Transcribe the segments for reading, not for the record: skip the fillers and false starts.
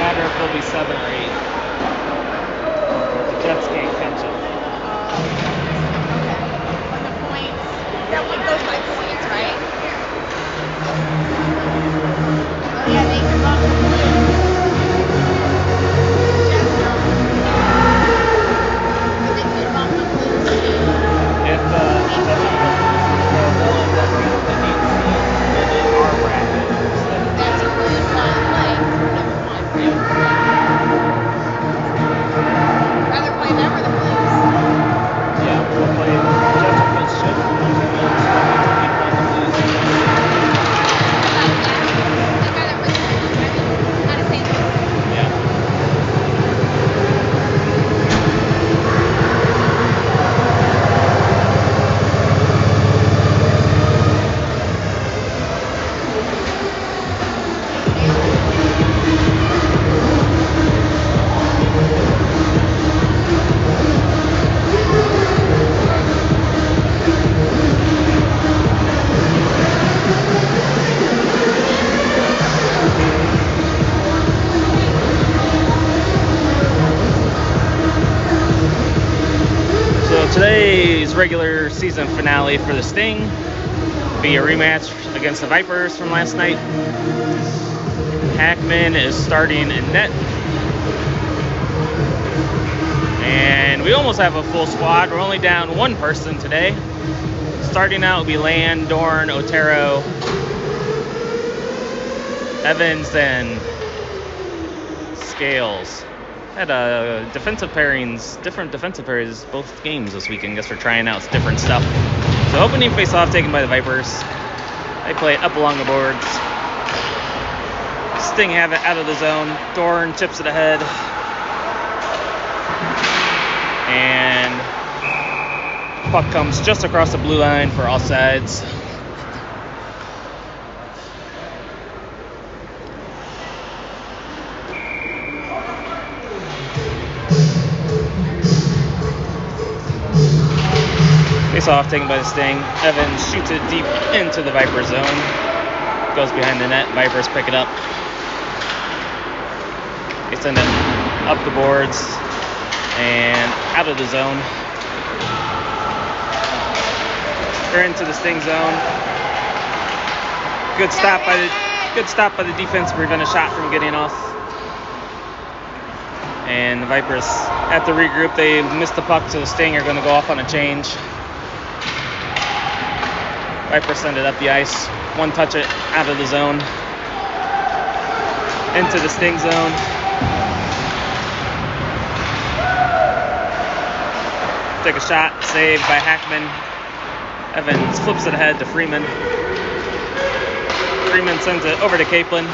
matter if there'll be 7 or 8. The Jets can't catch it. Okay. On the points, that one goes by points, right? Oh yeah, they can bump the Blues. The Jets don't. But they could bump the Blues too. If the Jets don't go for the Super Bowl, they'll end up being the 8th seed in our bracket instead of That's if Blues not play for number 1, right? Rather play them or the Blues? Yeah, we'll play. The Jets will should win the Blues. That means we'll be playing the Blues. Like that. Like either Richmond, I mean, out of St. Louis. Yeah. So today's regular season finale for the Sting will be a rematch against the Vipers from last night. Hackman is starting in net. And we almost have a full squad. We're only down one person today. Starting out will be Land, Dorn, Otero, Evans, and Scales. Had defensive pairings, different defensive pairings both games this weekend. Guess we're trying out different stuff. So opening face-off taken by the Vipers. They play up along the boards. Sting have it out of the zone. Dorn chips it ahead. And puck comes just across the blue line for offsides. Face-off taken by the Sting. Evans shoots it deep into the Viper zone. Goes behind the net. Vipers pick it up. They send it up the boards and out of the zone. They're into the Sting zone. Good stop by the defense to prevent a shot from getting off. And the Vipers at the regroup. They missed the puck, so the Sting are going to go off on a change. Vipers send it up the ice. One touch it out of the zone. Into the Sting zone. Take a shot. Saved by Hackman. Evans flips it ahead to Freeman. Freeman sends it over to Capelin.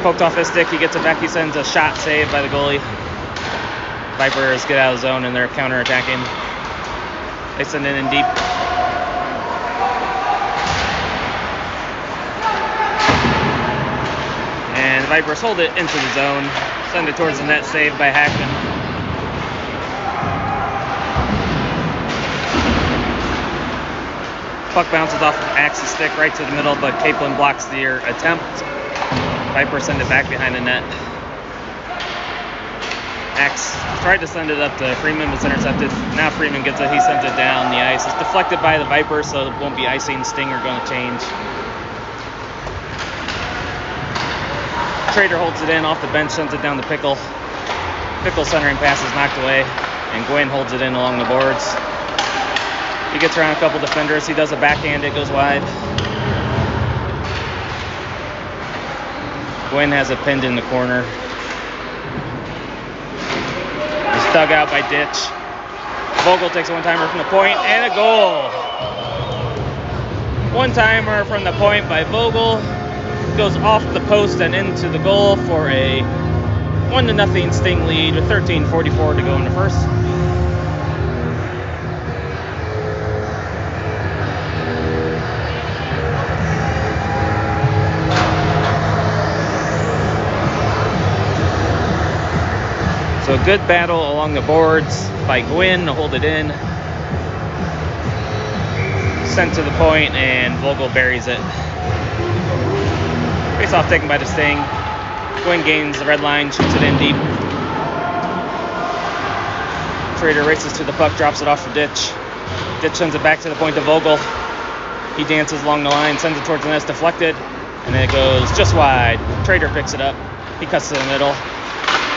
Poked off his stick. He gets it back. He sends a shot saved by the goalie. Vipers get out of the zone and they're counterattacking. They send it in deep. And the Vipers hold it into the zone. Send it towards the net, saved by Hackman. Puck bounces off of Axe's stick right to the middle, but Capelin blocks the attempt. Vipers send it back behind the net. Axe tried to send it up to Freeman, but it's intercepted. Now Freeman gets it. He sends it down the ice. It's deflected by the Vipers, so it won't be icing. Sting are going to change. Trader holds it in off the bench, sends it down to Pickle. Pickle centering pass is knocked away, and Gwynn holds it in along the boards. He gets around a couple defenders. He does a backhand. It goes wide. Gwynn has it pinned in the corner. It's dug out by Ditch. Vogel takes a one-timer from the point, and a goal. One-timer from the point by Vogel. Goes off the post and into the goal for a 1-0 Sting lead with 13:44 to go in the first. So a good battle along the boards by Gwynn to hold it in. Sent to the point and Vogel buries it. Face-off taken by the Sting. Gwynn gains the red line, shoots it in deep. Trader races to the puck, drops it off for Ditch. Ditch sends it back to the point to Vogel. He dances along the line, sends it towards the net, deflected, and then it goes just wide. Trader picks it up. He cuts to the middle.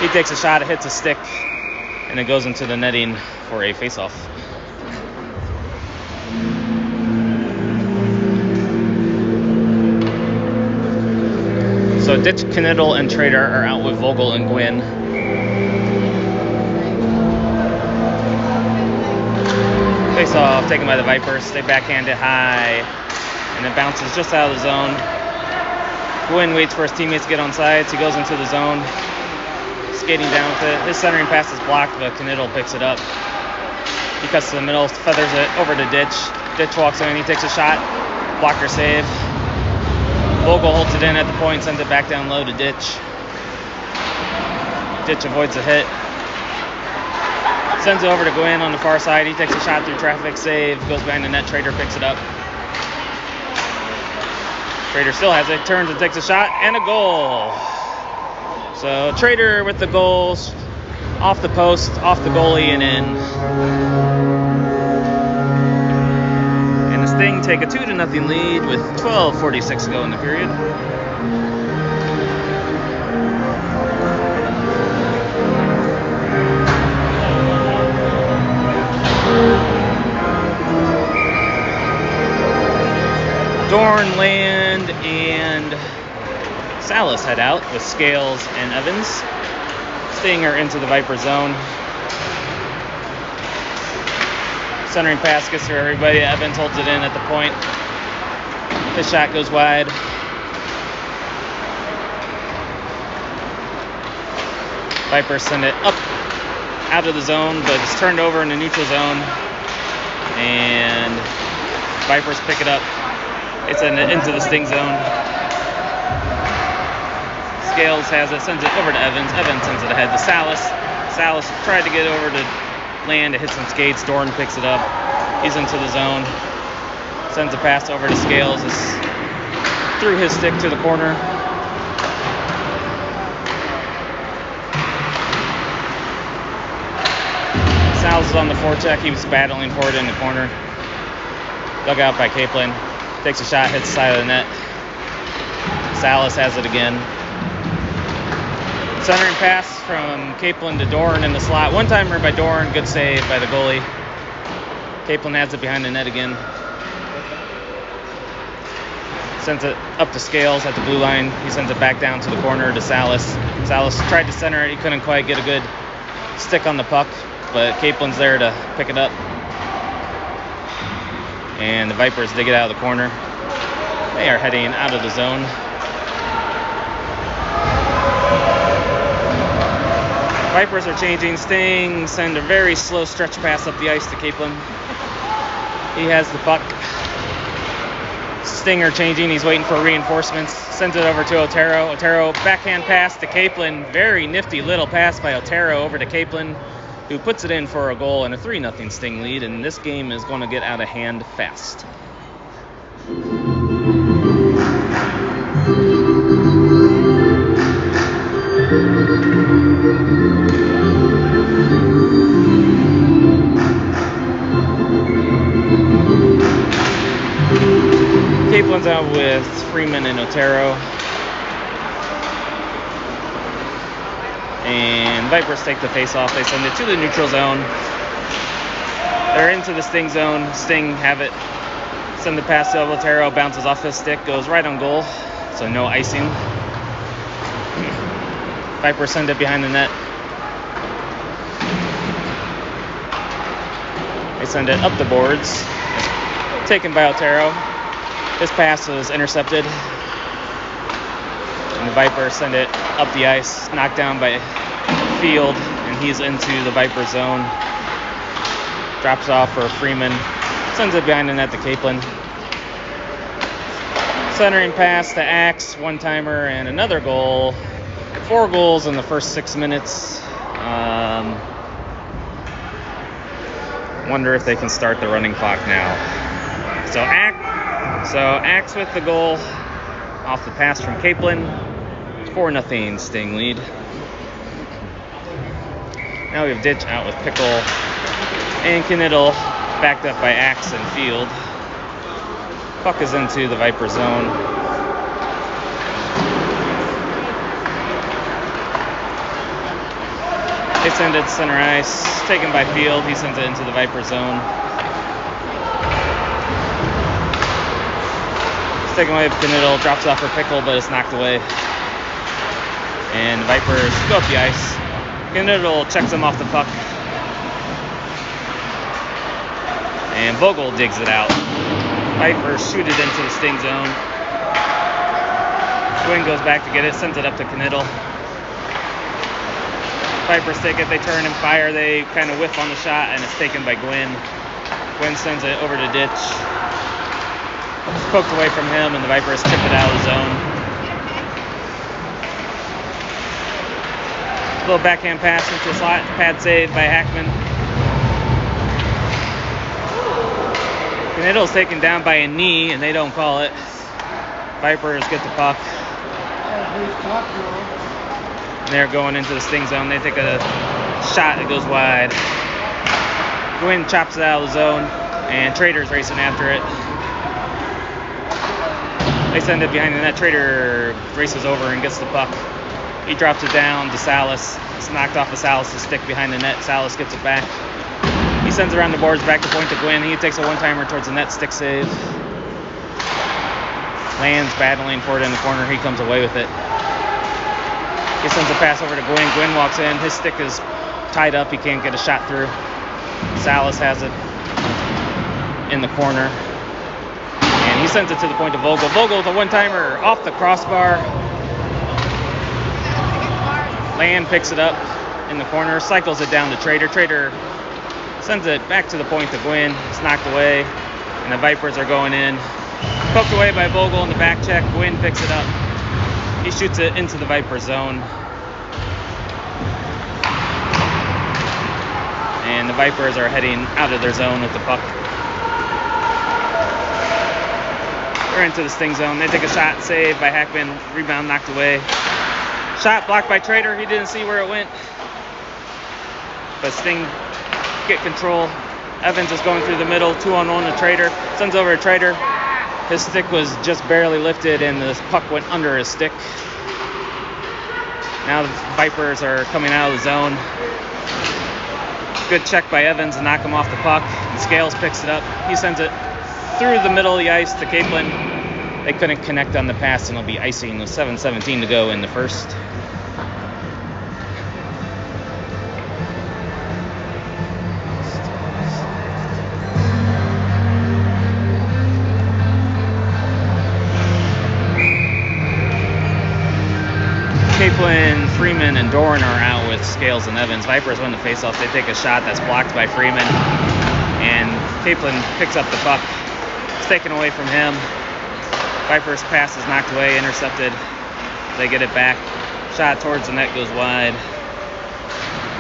He takes a shot, it hits a stick, and it goes into the netting for a face-off. So Ditch, Knittel, and Trader are out with Vogel and Gwynn. Face-off taken by the Vipers. They backhand it high, and it bounces just out of the zone. Gwynn waits for his teammates to get on sides. He goes into the zone, skating down with it. His centering pass is blocked, but Knittel picks it up. He cuts to the middle, feathers it over to Ditch. Ditch walks in, he takes a shot, blocker save. Vogel holds it in at the point, sends it back down low to Ditch. Ditch avoids the hit. Sends it over to Gwynn on the far side. He takes a shot through traffic, save, goes behind the net. Trader picks it up. Trader still has it, turns and takes a shot, and a goal. So Trader with the goals, off the post, off the goalie, and in. And the Sting take a 2-0 lead with 12:46 to go in the period. Dorn, Land, and Salas head out with Scales and Evans. Sting are into the Viper zone. Centering pass gets through everybody. Evans holds it in at the point. His shot goes wide. Vipers send it up out of the zone, but it's turned over in the neutral zone. And Vipers pick it up. It's into the Sting zone. Scales has it, sends it over to Evans. Evans sends it ahead to Salas. Salas tried to get over to Land to hit some skates. Dorn picks it up. He's into the zone. Sends a pass over to Scales. It's through his stick to the corner. Salas is on the forecheck. He was battling for it in the corner. Dug out by Kaplan. Takes a shot, hits the side of the net. Salas has it again. Centering pass from Kaplan to Dorn in the slot. One-timer by Dorn, good save by the goalie. Kaplan has it behind the net again. Sends it up to Scales at the blue line. He sends it back down to the corner to Salas. Salas tried to center it. He couldn't quite get a good stick on the puck, but Kaplan's there to pick it up. And the Vipers dig it out of the corner. They are heading out of the zone. Vipers are changing. Sting send a very slow stretch pass up the ice to Kaplan. He has the puck. Sting are changing. He's waiting for reinforcements. Sends it over to Otero. Otero backhand pass to Kaplan. Very nifty little pass by Otero over to Kaplan, who puts it in for a goal and a 3-0 Sting lead, and this game is going to get out of hand fast. Kaplan's out with Freeman and Otero. And Vipers take the face-off. They send it to the neutral zone. They're into the Sting zone. Sting have it. Send the pass to Otero. Bounces off his stick. Goes right on goal. So no icing. Vipers send it behind the net. They send it up the boards. It's taken by Otero. His pass was intercepted. And the Vipers send it up the ice. Knocked down by Field, and he's into the Viper zone. Drops off for Freeman. Sends it behind the net to Kaplan. Centering pass to Axe, one-timer, and another goal. 4 goals in the first 6 minutes. Wonder if they can start the running clock now. So Axe with the goal off the pass from Kaplan. 4-0 Sting lead. Now we have Ditch out with Pickle and Kniddle, backed up by Axe and Field. Puck is into the Viper zone. They send it to center ice, taken by Field. He sends it into the Viper zone. It's taken away by Kniddle, drops off for Pickle, but it's knocked away. And the Vipers go up the ice. Kniddle checks him off the puck. And Vogel digs it out. Vipers shoot it into the Sting zone. Gwyn goes back to get it, sends it up to Kniddle. Vipers take it, they turn and fire. They kind of whiff on the shot, and it's taken by Gwyn. Gwyn sends it over to Ditch. It's poked away from him, and the Vipers tip it out of the zone. A little backhand pass into the slot, pad save by Hackman. Kniddle's taken down by a knee, and they don't call it. Vipers get the puck. And they're going into the Sting zone. They take a shot that goes wide. Gwyn chops it out of the zone, and Trader's racing after it. They send it behind the net. Trader races over and gets the puck. He drops it down to Salas. It's knocked off of Salas' stick behind the net. Salas gets it back. He sends it around the boards back to point to Gwyn. He takes a one-timer towards the net, stick save. Lands battling for it in the corner. He comes away with it. He sends a pass over to Gwyn. Gwyn walks in. His stick is tied up. He can't get a shot through. Salas has it in the corner. And he sends it to the point of Vogel. Vogel with a one-timer off the crossbar. Land picks it up in the corner, cycles it down to Trader. Trader sends it back to the point to Gwyn. It's knocked away, and the Vipers are going in. Poked away by Vogel in the back check. Gwyn picks it up. He shoots it into the Viper zone. And the Vipers are heading out of their zone with the puck. They're into the Sting zone. They take a shot, saved by Hackman. Rebound knocked away. Shot blocked by Trader. He didn't see where it went. But Sting get control. Evans is going through the middle. 2-on-1 to Trader. Sends over to Trader. His stick was just barely lifted, and the puck went under his stick. Now the Vipers are coming out of the zone. Good check by Evans to knock him off the puck. And Scales picks it up. He sends it through the middle of the ice to Capelin. They couldn't connect on the pass, and it'll be icing with 7:17 to go in the first. Capelin, Freeman, and Doran are out with Scales and Evans. Vipers win the faceoff. They take a shot that's blocked by Freeman, and Capelin picks up the puck. It's taken away from him. Vipers' pass is knocked away, intercepted. They get it back. Shot towards the net goes wide.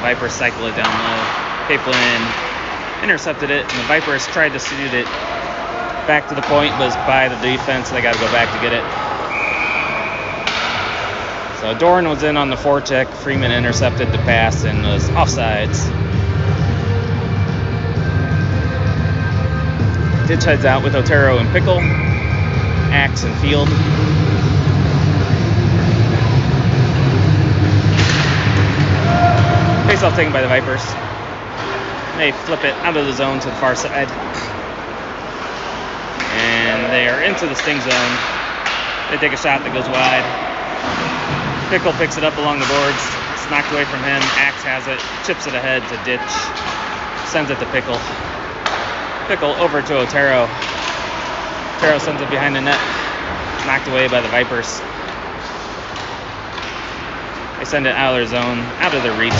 Vipers cycle it down low. Capelin intercepted it, and the Vipers tried to shoot it back to the point, but it's by the defense. They got to go back to get it. So Doran was in on the forecheck. Freeman intercepted the pass and was offsides. Ditch heads out with Otero and Pickle, Axe and Field. Face-off taken by the Vipers. They flip it out of the zone to the far side. And they are into the Sting zone. They take a shot that goes wide. Pickle picks it up along the boards. It's knocked away from him. Axe has it. Chips it ahead to Ditch. Sends it to Pickle. Pickle over to Otero. Otero sends it behind the net. Knocked away by the Vipers. They send it out of their zone, out of their reach.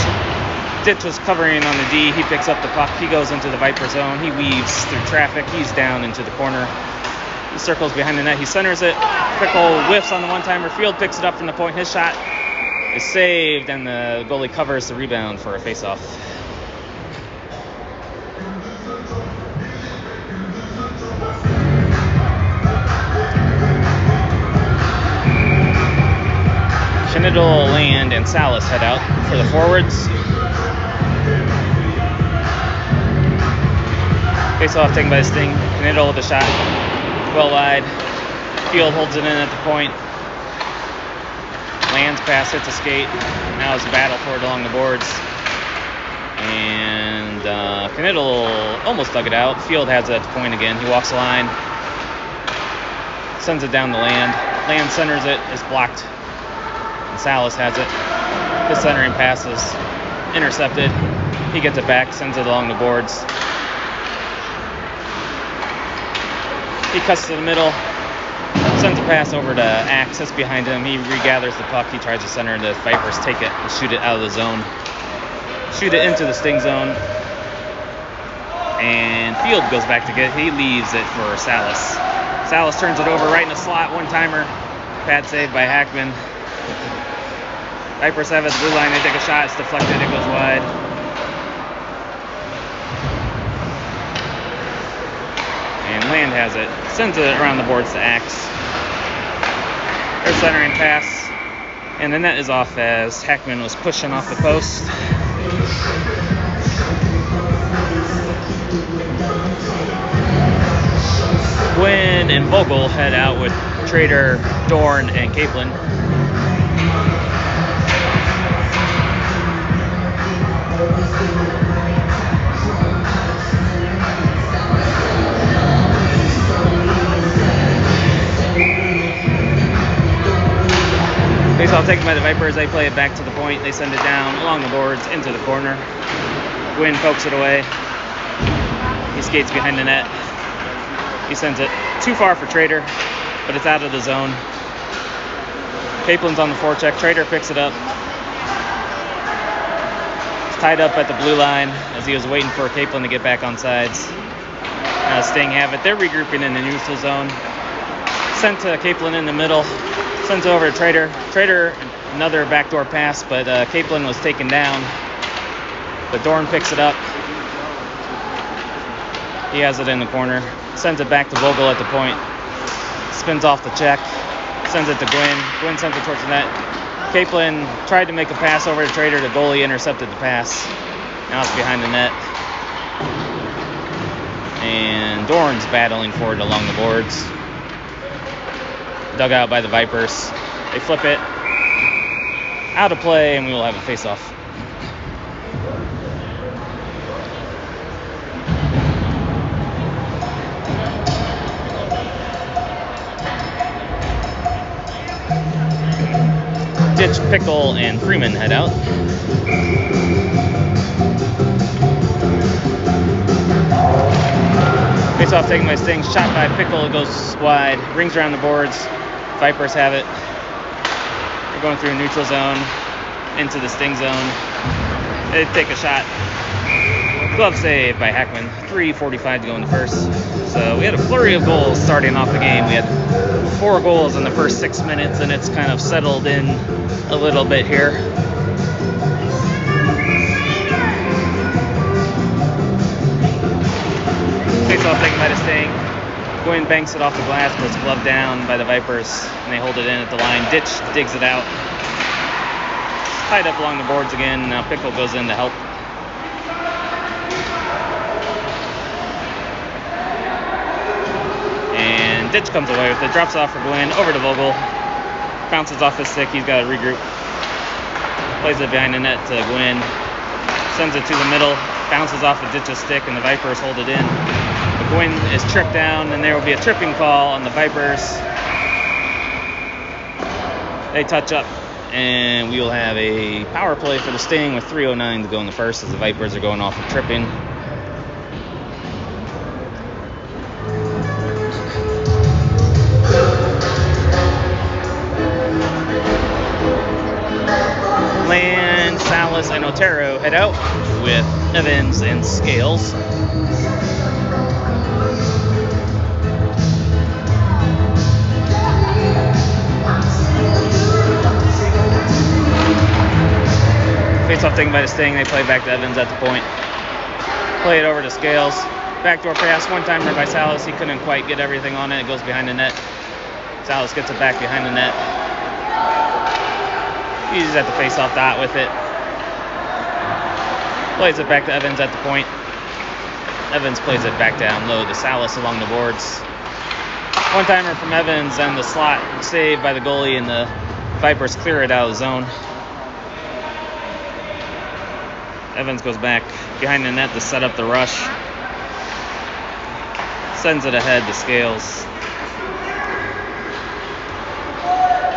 Ditch was covering on the D. He picks up the puck. He goes into the Viper zone. He weaves through traffic. He's down into the corner. He circles behind the net. He centers it. Pickle whiffs on the one-timer. Field picks it up from the point. His shot is saved, and the goalie covers the rebound for a face-off. Kniddle, Land, and Salas head out for the forwards. Face off taken by Sting. Kniddle with a shot. Well wide. Field holds it in at the point. Land's pass hits a skate. Now it's a battle for it along the boards. And Kniddle almost dug it out. Field has it at the point again. He walks the line. Sends it down the Land. Land centers it. It's blocked. And Salas has it. His centering pass is intercepted. He gets it back. Sends it along the boards. He cuts to the middle. Sends a pass over to Axis behind him. He regathers the puck. He tries to center the Vipers, take it and shoot it out of the zone. Shoot it into the Sting zone. And Field goes back to get it. He leaves it for Salas. Salas turns it over right in the slot. One-timer. Bad save by Hackman. Vipers have it at the blue line. They take a shot. It's deflected. It goes wide. And Land has it. Sends it around the boards to Axe. Their centering pass. And the net is off as Hackman was pushing off the post. Gwynn and Vogel head out with Trader, Dorn, and Capelin. Faceoff taken by the Vipers. They play it back to the point. They send it down along the boards into the corner. Gwynn pokes it away. He skates behind the net. He sends it too far for Trader, but it's out of the zone. Capelin's on the forecheck. Trader picks it up. It's tied up at the blue line as he was waiting for Capelin to get back on sides. Sting have it. They're regrouping in the neutral zone. Sent to Capelin in the middle. Sends it over to Trader. Trader, another backdoor pass, but Capelin was taken down. But Dorn picks it up. He has it in the corner. Sends it back to Vogel at the point. Spins off the check. Sends it to Gwynn. Gwynn sends it towards the net. Capelin tried to make a pass over to Trader. The goalie intercepted the pass. Now it's behind the net. And Dorn's battling for it along the boards. Dug out by the Vipers. They flip it. Out of play, and we will have a face-off. Ditch, Pickle, and Freeman head out. Face-off taken by Sting. Shot by Pickle. It goes wide. Rings around the boards. Vipers have it. They're going through a neutral zone into the Sting zone. They take a shot. Glove save by Hackman. 3:45 to go in the first. So we had a flurry of goals starting off the game. We had 4 goals in the first 6 minutes, and it's kind of settled in a little bit here. Face-off taken by the Sting. Gwynn banks it off the glass, but it's gloved down by the Vipers, and they hold it in at the line. Ditch digs it out. It's tied up along the boards again. Now Pickle goes in to help. And Ditch comes away with it. Drops off for Gwynn. Over to Vogel. Bounces off his stick. He's got to regroup. Plays it behind the net to Gwynn. Sends it to the middle. Bounces off of Ditch's stick, and the Vipers hold it in. Gwynn is tripped down, and there will be a tripping call on the Vipers. They touch up, and we will have a power play for the Sting with 3:09 to go in the first as the Vipers are going off of tripping. Land, Salas, and Otero head out with Evans and Scales. Face-off taken by the Sting. They play back to Evans at the point. Play it over to Scales. Backdoor pass. One-timer by Salas. He couldn't quite get everything on it. It goes behind the net. Salas gets it back behind the net. He's at the face-off dot with it. Plays it back to Evans at the point. Evans plays it back down low to Salas along the boards. One-timer from Evans, and the slot saved by the goalie, and the Vipers clear it out of the zone. Evans goes back behind the net to set up the rush. Sends it ahead to Scales.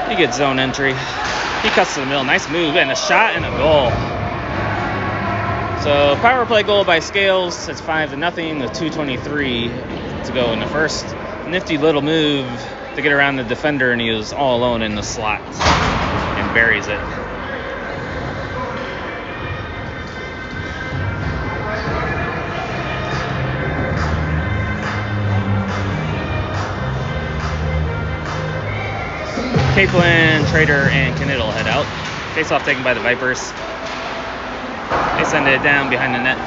He gets zone entry. He cuts to the middle. Nice move, and a shot and a goal. So power play goal by Scales. It's 5-0 with 2:23 to go in the first. Nifty little move to get around the defender, and he was all alone in the slot and buries it. Capelin, Trader, and Knittel head out. Face-off taken by the Vipers. They send it down behind the net.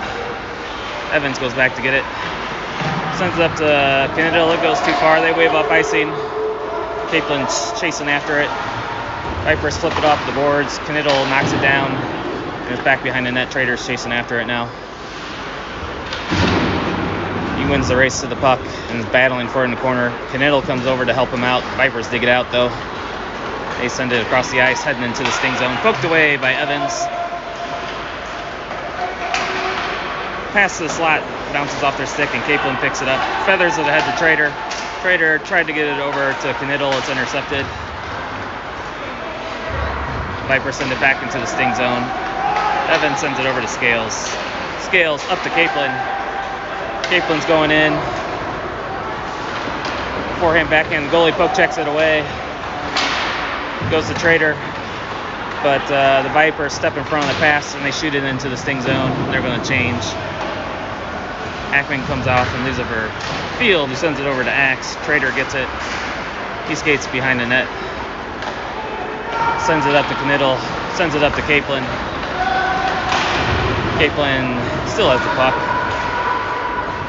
Evans goes back to get it. Sends it up to Knittel. It goes too far. They wave off icing. Caplin's chasing after it. Vipers flip it off the boards. Knittel knocks it down. And it's back behind the net. Trader's chasing after it now. He wins the race to the puck and is battling for it in the corner. Knittel comes over to help him out. Vipers dig it out though. They send it across the ice, heading into the sting zone. Poked away by Evans. Pass to the slot, bounces off their stick, and Capelin picks it up. Feathers it ahead to Trader. Trader tried to get it over to Knittel. It's intercepted. Vipers send it back into the sting zone. Evans sends it over to Scales. Scales up to Capelin. Caplin's going in. Forehand, backhand. The goalie poke checks it away. Goes to Trader, but the Vipers step in front of the pass and they shoot it into the sting zone. They're going to change. Ackman comes off and leaves it for Field, who sends it over to Axe. Trader gets it. He skates behind the net. Sends it up to Knittel. Sends it up to Capelin. Capelin still has the puck.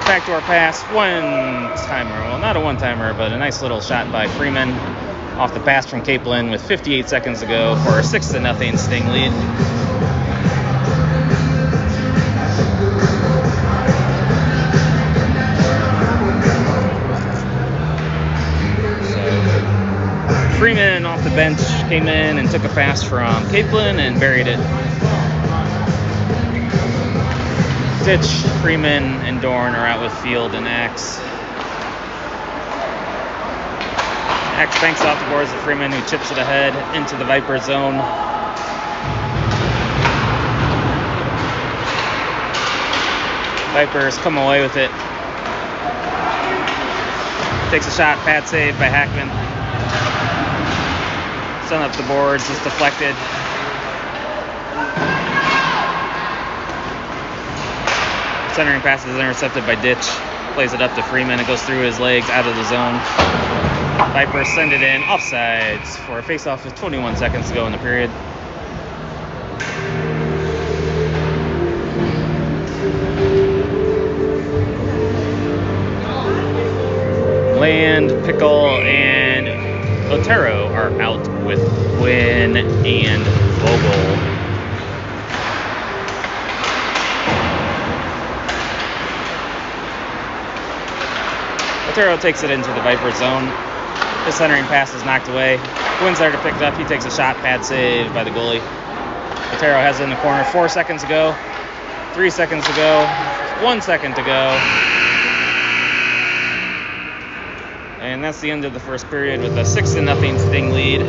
Backdoor pass, one-timer. Well, not a one-timer, but a nice little shot by Freeman. Off the pass from Capelin with 58 seconds to go for a 6-0 Sting lead. So Freeman off the bench came in and took a pass from Capelin and buried it. Ditch, Freeman, and Dorn are out with Field and Axe. Axe banks off the boards of Freeman, who chips it ahead into the Viper zone. Vipers come away with it. Takes a shot, pad save by Hackman. Sent up the boards, just deflected. Centering pass is intercepted by Ditch. Plays it up to Freeman. It goes through his legs, out of the zone. Vipers send it in, offsides for a face-off with 21 seconds to go in the period. Land, Pickle, and Otero are out with Quinn and Vogel. Otero takes it into the Viper zone. The centering pass is knocked away. Quinn's there to pick it up. He takes a shot, pad save by the goalie. Otero has it in the corner. 4 seconds to go. 3 seconds to go. 1 second to go. And that's the end of the first period with a 6-0 Sting lead.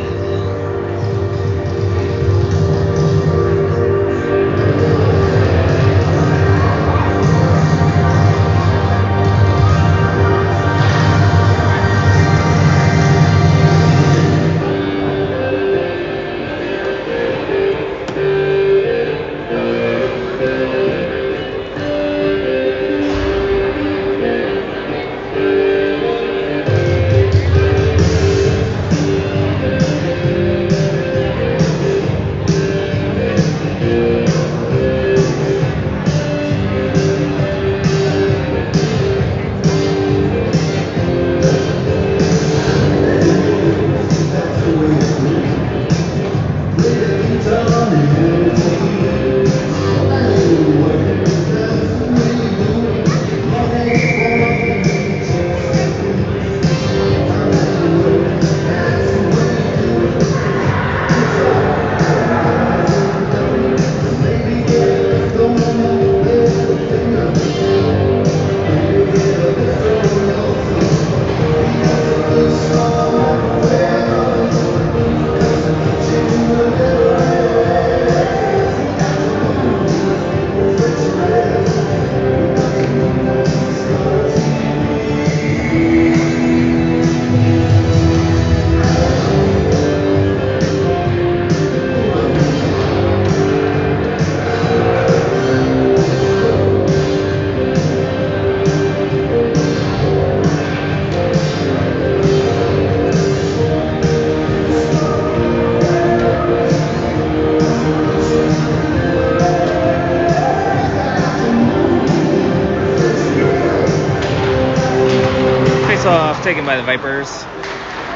taken by the Vipers.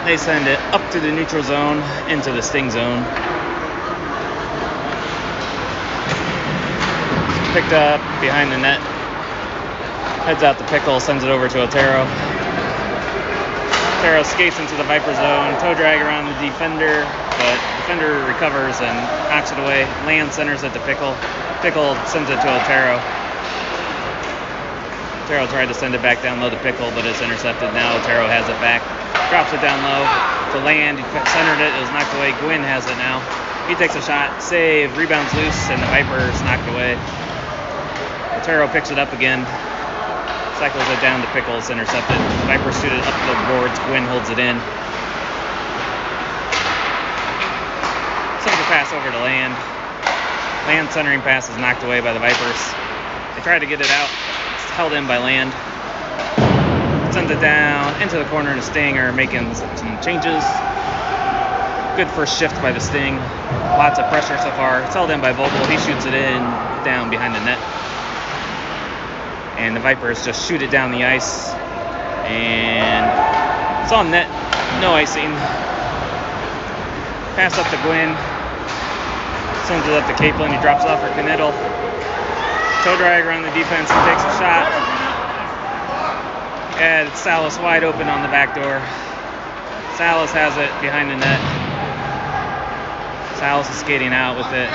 They send it up to the neutral zone, into the sting zone. Picked up behind the net. Heads out the pickle, sends it over to Otero. Otero skates into the Viper zone, toe drag around the defender, but defender recovers and knocks it away. Land centers at the pickle. Pickle sends it to Otero. Otero tried to send it back down low to Pickle, but it's intercepted. Now Otero has it back. Drops it down low to Land. He centered it. It was knocked away. Gwynn has it now. He takes a shot. Save. Rebounds loose, and the Vipers knocked away. Otero picks it up again. Cycles it down to Pickle. It's intercepted. Vipers shoot it up the boards. Gwynn holds it in. Sends a pass over to Land. Land centering pass is knocked away by the Vipers. They try to get it out. It's held in by Land. Sends it down into the corner, and the Sting are making some changes. Good first shift by the Sting. Lots of pressure so far. It's held in by Vogel. He shoots it in down behind the net. And the Vipers just shoot it down the ice. And it's on net. No icing. Pass up to Gwynn. Sends it up to Capelin. He drops it off for Knittel. Toe drag around the defense and takes a shot. And it's Salas wide open on the back door. Salas has it behind the net. Salas is skating out with it.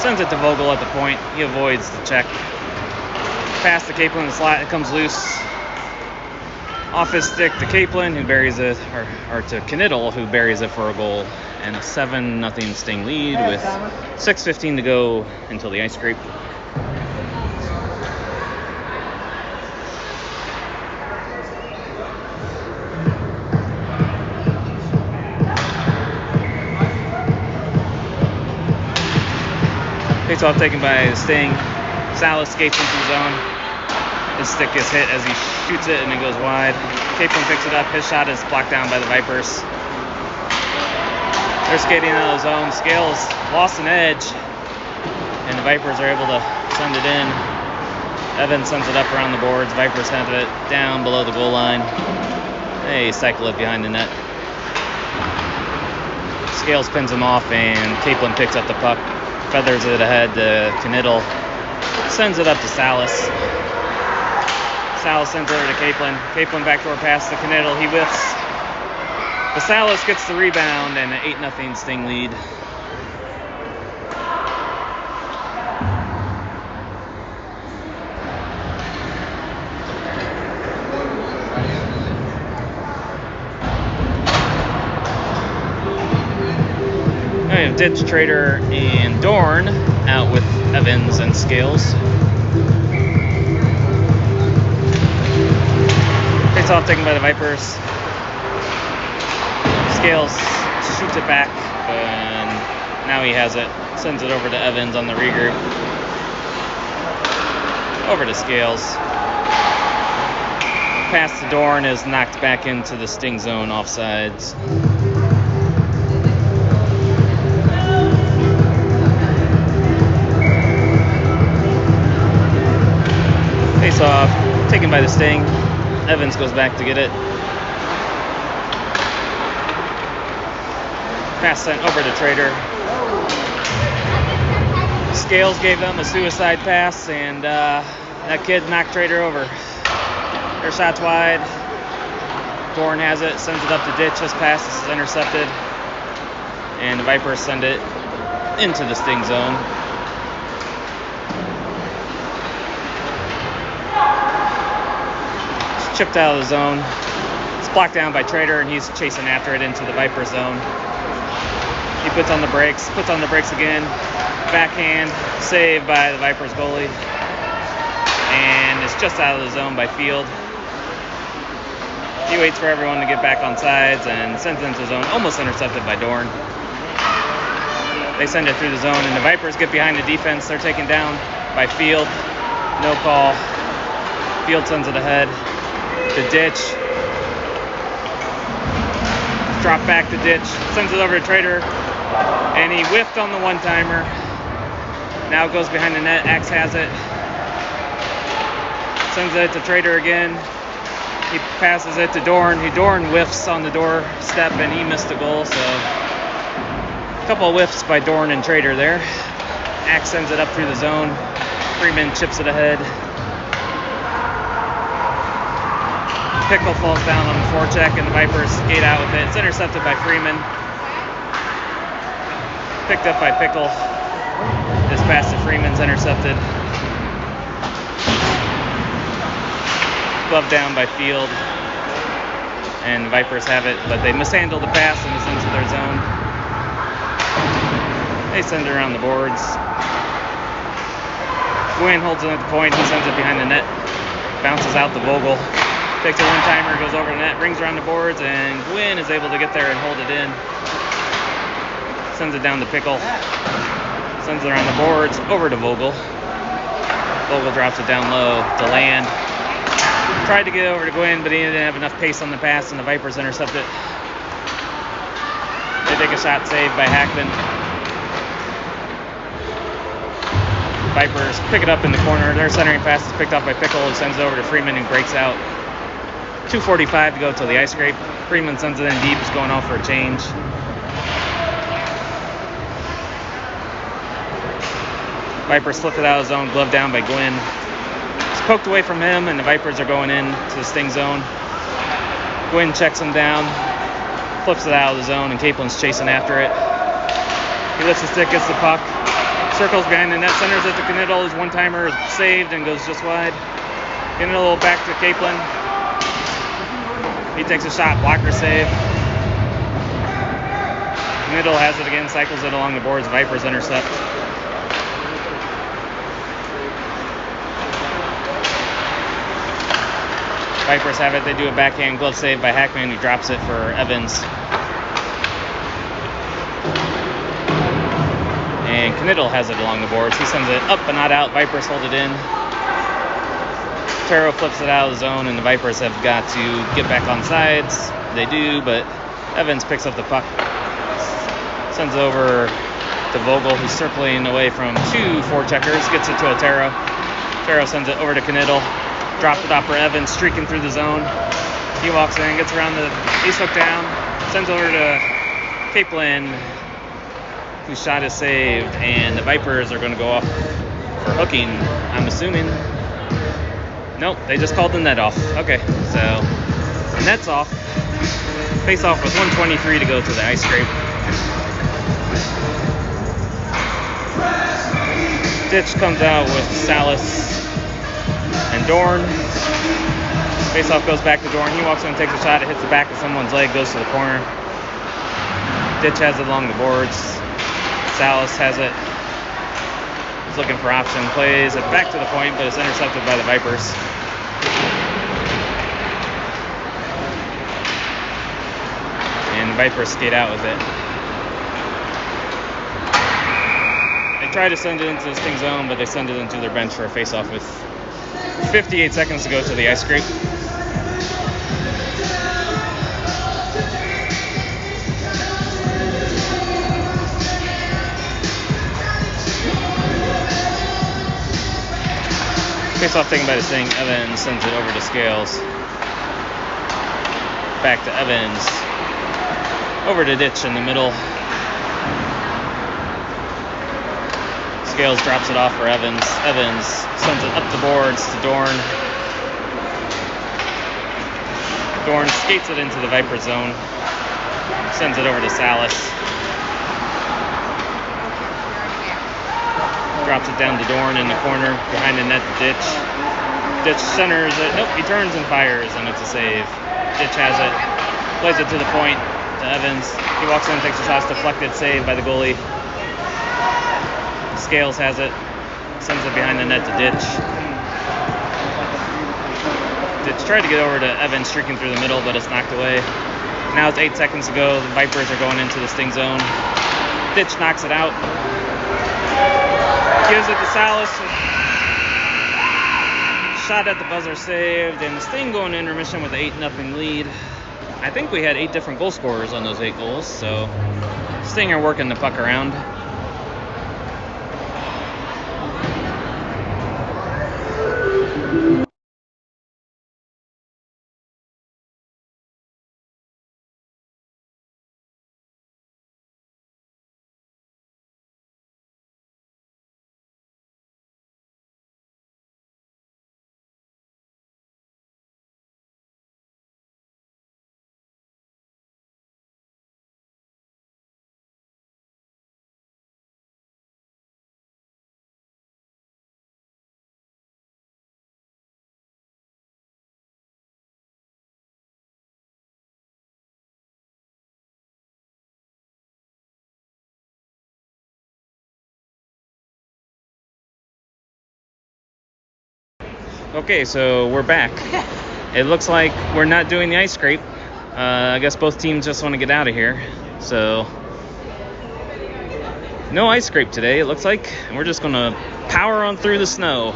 Sends it to Vogel at the point. He avoids the check. Pass to Capelin in the slot. It comes loose. Off his stick to Capelin, who buries it, or to Knittel, who buries it for a goal. And a 7-0 Sting lead with 6:15 to go until the ice scrape. Face off taken by the Sting. Salas skates into the zone. His stick gets hit as he shoots it and it goes wide. Capelin picks it up. His shot is blocked down by the Vipers. They're skating out of the zone. Scales lost an edge, and the Vipers are able to send it in. Evans sends it up around the boards. Vipers have it down below the goal line. They cycle it behind the net. Scales pins him off, and Capelin picks up the puck. Feathers it ahead to Knittel. Sends it up to Salas. Salas sends it over to Capelin. Capelin backdoor pass to Knittel. He whiffs. But Salas gets the rebound and an 8-0 Sting lead. Now we have Ditch, Trader, and Dorn out with Evans and Scales. Face off taken by the Vipers. Scales shoots it back, and now he has it. Sends it over to Evans on the regroup. Over to Scales. Pass to Dorn is knocked back into the Sting zone offsides. Face off, taken by the Sting. Evans goes back to get it. Pass sent over to Trader. Scales gave them a suicide pass, and that kid knocked Trader over. Their shot's wide. Dorn has it, sends it up to Ditch. His pass is intercepted. And the Vipers send it into the Sting zone. It's chipped out of the zone. It's blocked down by Trader, and he's chasing after it into the Viper zone. He puts on the brakes again. Backhand, saved by the Vipers goalie. And it's just out of the zone by Field. He waits for everyone to get back on sides and sends it into the zone, almost intercepted by Dorn. They send it through the zone, and the Vipers get behind the defense. They're taken down by Field. No call. Field sends it ahead to Ditch. Drop back to Ditch. Sends it over to Trader. And he whiffed on the one-timer. Now it goes behind the net. Axe has it. Sends it to Trader again. He passes it to Dorn. Dorn whiffs on the doorstep and he missed the goal. So a couple of whiffs by Dorn and Trader there. Axe sends it up through the zone. Freeman chips it ahead. Pickle falls down on the forecheck and the Vipers skate out with it. It's intercepted by Freeman. Picked up by Pickle. This pass to Freeman's intercepted. Glove down by Field. And the Vipers have it, but they mishandle the pass and it's into their zone. They send it around the boards. Gwynn holds it at the point. He sends it behind the net. Bounces out to Vogel. Takes a one-timer, goes over the net, rings around the boards, and Gwynn is able to get there and hold it in. Sends it down to Pickle. Sends it around the boards, over to Vogel. Vogel drops it down low to Land. Tried to get over to Gwynn, but he didn't have enough pace on the pass, and the Vipers intercept it. They take a shot saved by Hackman. Vipers pick it up in the corner. Their centering pass is picked up by Pickle, who sends it over to Freeman and breaks out. 2:45 to go till the ice scrape. Freeman sends it in deep. He's going off for a change. Vipers slip it out of zone. Glove down by Gwynn. It's poked away from him, and the Vipers are going in to the Sting zone. Gwynn checks him down. Flips it out of the zone, and Caplin's chasing after it. He lifts the stick, gets the puck. Circles behind the net, centers it to Knittel. His one-timer is saved and goes just wide. Knittel back to Caplin. He takes a shot, blocker save. Knittel has it again, cycles it along the boards. Vipers intercept. Vipers have it. They do a backhand glove save by Hackman, who drops it for Evans. And Knittel has it along the boards. He sends it up but not out. Vipers hold it in. Taro flips it out of the zone, and the Vipers have got to get back on sides. They do, but Evans picks up the puck. Sends it over to Vogel, who's circling away from two forecheckers. Gets it to Otero. Otero sends it over to Knittel. Drops it off for Evans, streaking through the zone. He walks in, gets around the ace hook down. Sends over to Caplin, whose shot is saved, and the Vipers are going to go off for hooking, I'm assuming. Nope, they just called the net off. Okay, so the net's off. Face off with 1:23 to go to the ice scrape. Ditch comes out with Salas and Dorn. Face off goes back to Dorn. He walks in and takes a shot. It hits the back of someone's leg, goes to the corner. Ditch has it along the boards. Salas has it. He's looking for option. Plays it back to the point, but it's intercepted by the Vipers. And the Vipers skate out with it. They try to send it into the Sting zone, but they send it into their bench for a face-off with 58 seconds to go to the ice scrape. Face-off taken by the Sting. Evans sends it over to Scales. Back to Evans. Over to Ditch in the middle. Scales drops it off for Evans. Evans sends it up the boards to Dorn. Dorn skates it into the Viper zone. Sends it over to Salas. Drops it down to Dorn in the corner, behind the net to Ditch. Ditch centers it. Nope, he turns and fires, and it's a save. Ditch has it. Plays it to the point to Evans. He walks in, takes a shot, deflected, saved by the goalie. Scales has it. Sends it behind the net to Ditch. Ditch tried to get over to Evans, streaking through the middle, but it's knocked away. Now it's 8 seconds to go. The Vipers are going into the Sting zone. Ditch knocks it out. Gives it to Salas. Shot at the buzzer saved, and the Sting going to intermission with an 8-0 lead. I think we had 8 different goal scorers on those 8 goals, so Sting are working the puck around. Okay, so we're back. It looks like we're not doing the ice scrape. I guess both teams just want to get out of here. So, no ice scrape today, it looks like. And we're just going to power on through the snow.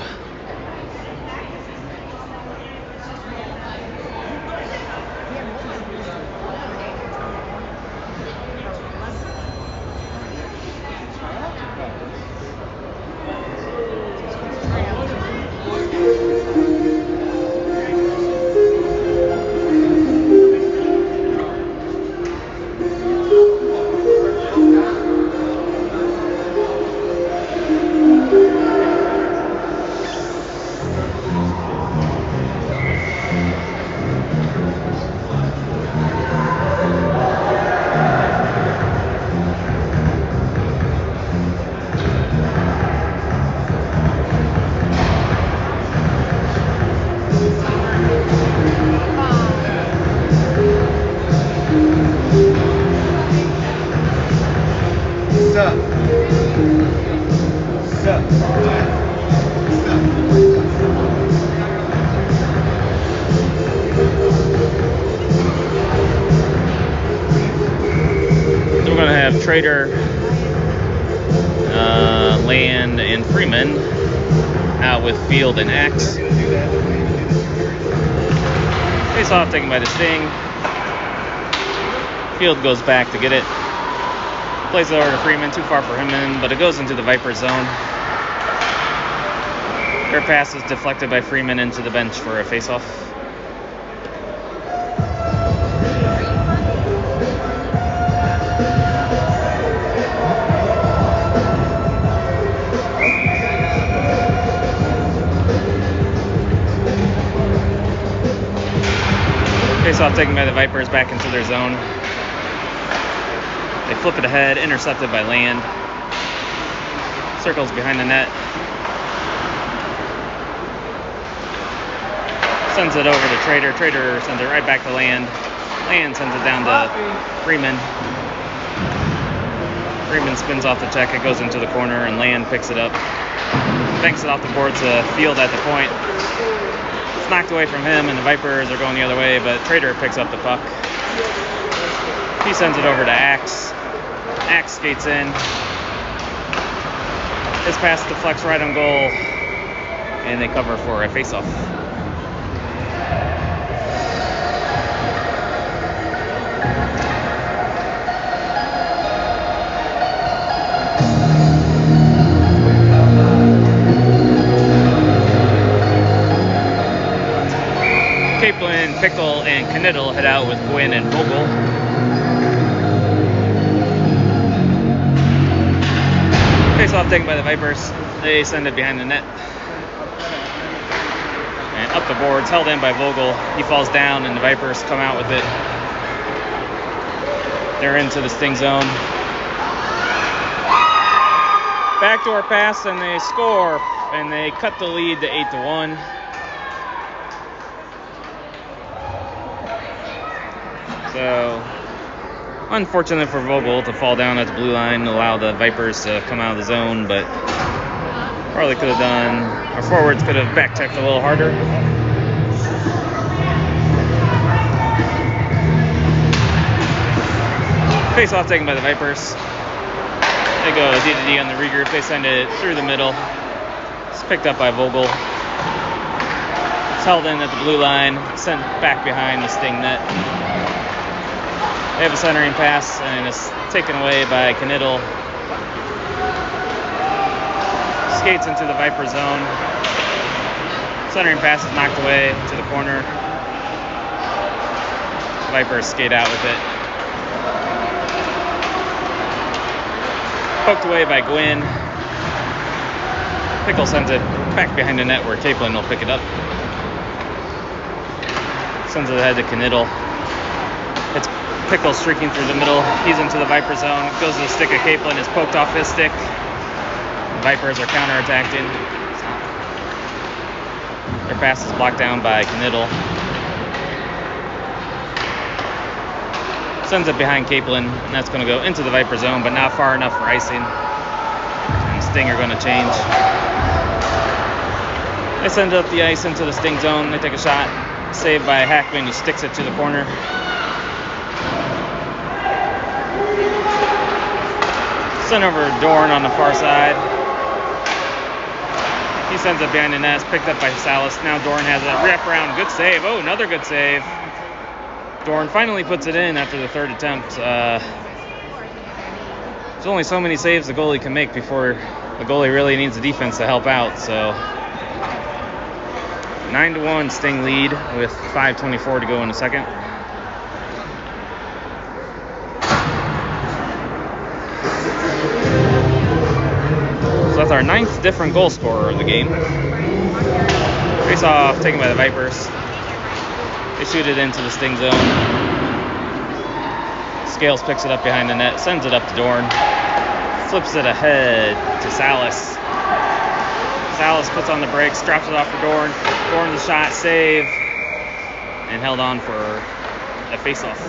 So we're going to have Trader, Land, and Freeman out with Field and X. Face off taken by the Sting. Field goes back to get it. Plays it over to Freeman, too far for him in, but it goes into the Viper zone. Their pass is deflected by Freeman into the bench for a face-off. Face-off taken by the Vipers back into their zone. They flip it ahead, intercepted by Land. Circles behind the net. Sends it over to Trader. Trader sends it right back to Land. Land sends it down to Freeman. Freeman spins off the check. It goes into the corner, and Land picks it up. Banks it off the board to Field at the point. It's knocked away from him, and the Vipers are going the other way, but Trader picks up the puck. He sends it over to Axe. Axe skates in. His pass deflects right on goal, and they cover for a face-off. Kaplan, Pickle, and Knittel head out with Gwynn and Vogel. Face-off taken by the Vipers. They send it behind the net. And up the boards, held in by Vogel. He falls down, and the Vipers come out with it. They're into the Sting zone. Backdoor pass, and they score. And they cut the lead to 8-1. So, unfortunate for Vogel to fall down at the blue line and allow the Vipers to come out of the zone, but probably could have done, our forwards could have back-checked a little harder. Face-off taken by the Vipers. They go D-to-D on the regroup. They send it through the middle. It's picked up by Vogel. It's held in at the blue line, sent back behind the Sting net. They have a centering pass, and it's taken away by Knittel. Skates into the Viper zone. Centering pass is knocked away to the corner. Vipers skate out with it. Poked away by Gwynn. Pickle sends it back behind the net where Kaplan will pick it up. Sends it ahead to Knittel. It's Pickle streaking through the middle. He's into the Viper zone. Goes to the stick of Kaplan. Is poked off his stick. The Vipers are counterattacking. Their pass is blocked down by Knittel. Sends it behind Kaplan, and that's going to go into the Viper zone, but not far enough for icing. And Sting are going to change. They send it up the ice into the sting zone. They take a shot. Saved by Hackman, who sticks it to the corner. Sent over Dorn on the far side. He sends it behind the net. It's picked up by Salas. Now Dorn has a wrap around. Good save. Oh, another good save. Dorn finally puts it in after the third attempt. There's only so many saves the goalie can make before the goalie really needs the defense to help out. So 9-1 Sting lead with 5:24 to go in the second. So that's our 9th different goal scorer of the game. Face off taken by the Vipers. They shoot it into the Sting zone. Scales picks it up behind the net, sends it up to Dorn. Flips it ahead to Salas. Salas puts on the brakes, drops it off for Dorn. Dorn's a shot, save, and held on for a face-off.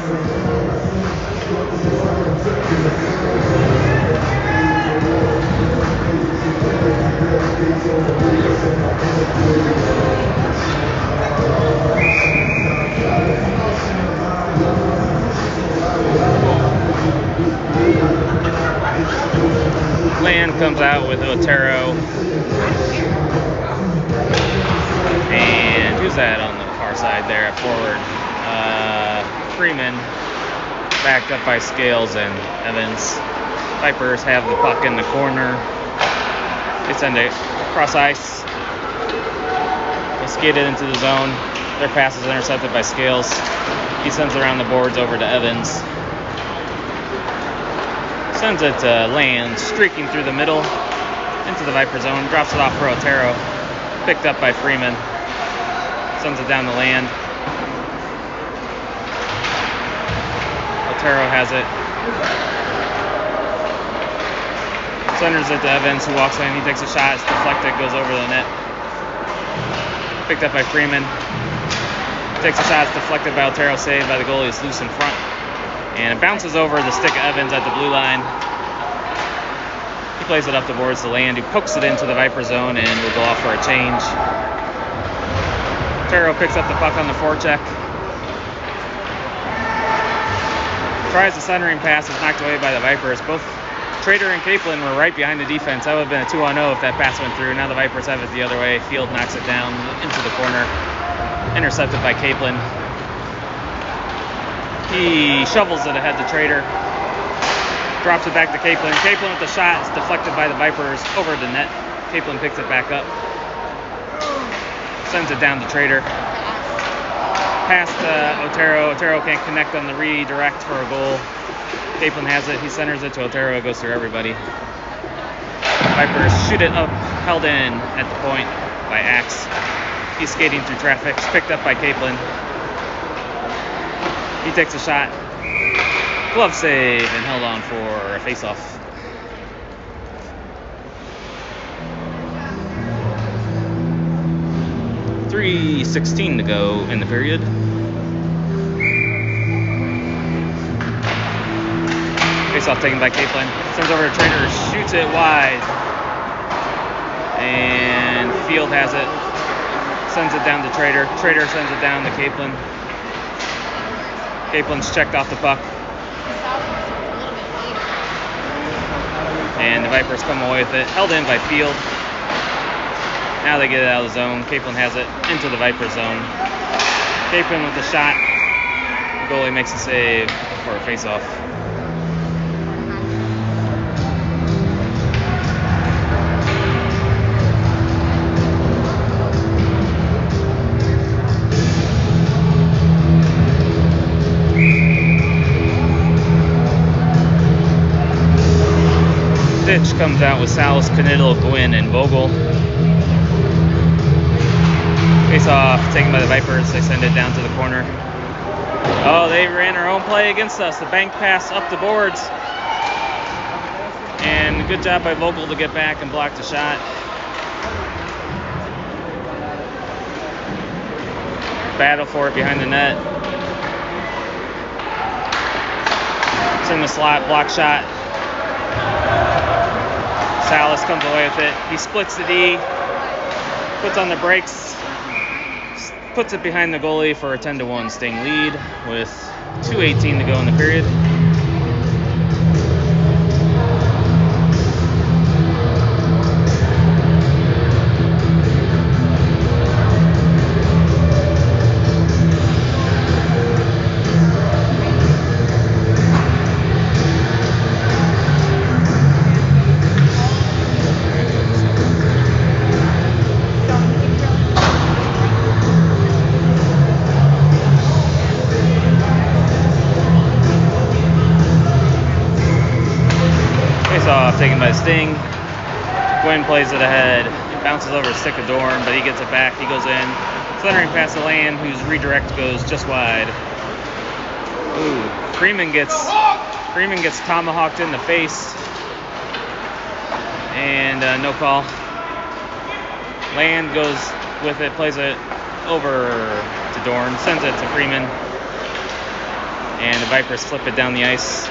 Land comes out with Otero. And who's that on the far side there at forward? Freeman. Backed up by Scales and Evans. Vipers have the puck in the corner. They send it across ice. They skate it into the zone. Their pass is intercepted by Scales. He sends it around the boards over to Evans. Sends it to Land, streaking through the middle into the Viper zone. Drops it off for Otero. Picked up by Freeman. Sends it down the Land. Otero has it. Centers it to Evans, who walks in. He takes a shot. It's deflected, goes over the net. Picked up by Freeman. Takes a shot. It's deflected by Otero. Saved by the goalie. It's loose in front. And it bounces over the stick of Evans at the blue line. He plays it up the boards to Land, who pokes it into the Viper zone and will go off for a change. Otero picks up the puck on the forecheck. Tries the centering pass. It's knocked away by the Vipers. Both Trader and Kaplan were right behind the defense. That would have been a 2-on-0 if that pass went through. Now the Vipers have it the other way. Field knocks it down into the corner. Intercepted by Kaplan. He shovels it ahead to Trader. Drops it back to Kaplan. Kaplan with the shot. It's deflected by the Vipers over the net. Kaplan picks it back up. Sends it down to Trader. Pass to Otero. Otero can't connect on the redirect for a goal. Kaplan has it. He centers it to Otero. It goes through everybody. Vipers shoot it up. Held in at the point by Axe. He's skating through traffic. It's picked up by Kaplan. He takes a shot. Glove save and held on for a face-off. .3:16 to go in the period. Face-off taken by Kaplan. Sends over to Trader. Shoots it wide. And Field has it. Sends it down to Trader. Trader sends it down to Kaplan. Kaplan's checked off the puck. And the Vipers come away with it. Held in by Field. Now they get it out of the zone. Kaplan has it into the Viper zone. Kaplan with the shot. The goalie makes a save for a face-off. Ditch comes out with Salas, Knittel, Gwynn, and Vogel. Face off, taken by the Vipers. They send it down to the corner. Oh, they ran their own play against us. The bank pass up the boards. And good job by Vogel to get back and block the shot. Battle for it behind the net. It's in the slot, block shot. Salas comes away with it. He splits the D. puts on the brakes, puts it behind the goalie for a 10-1 Sting lead with 2:18 to go in the period. Face-off taken by Sting. Gwynn plays it ahead. Bounces over a stick of Dorn, but he gets it back. He goes in. Centering past the Land, whose redirect goes just wide. Ooh, Freeman gets tomahawked in the face. And no call. Land goes with it, plays it over to Dorn, sends it to Freeman. And the Vipers flip it down the ice.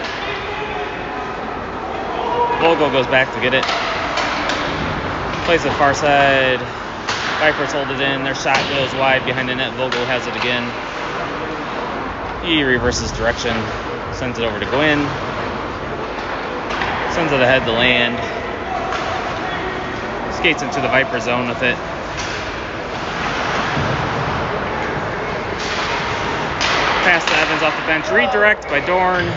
Vogel goes back to get it. Plays it far side. Vipers hold it in. Their shot goes wide behind the net. Vogel has it again. He reverses direction. Sends it over to Gwynn. Sends it ahead to Land. Skates into the Viper zone with it. Pass to Evans off the bench. Redirect by Dorn.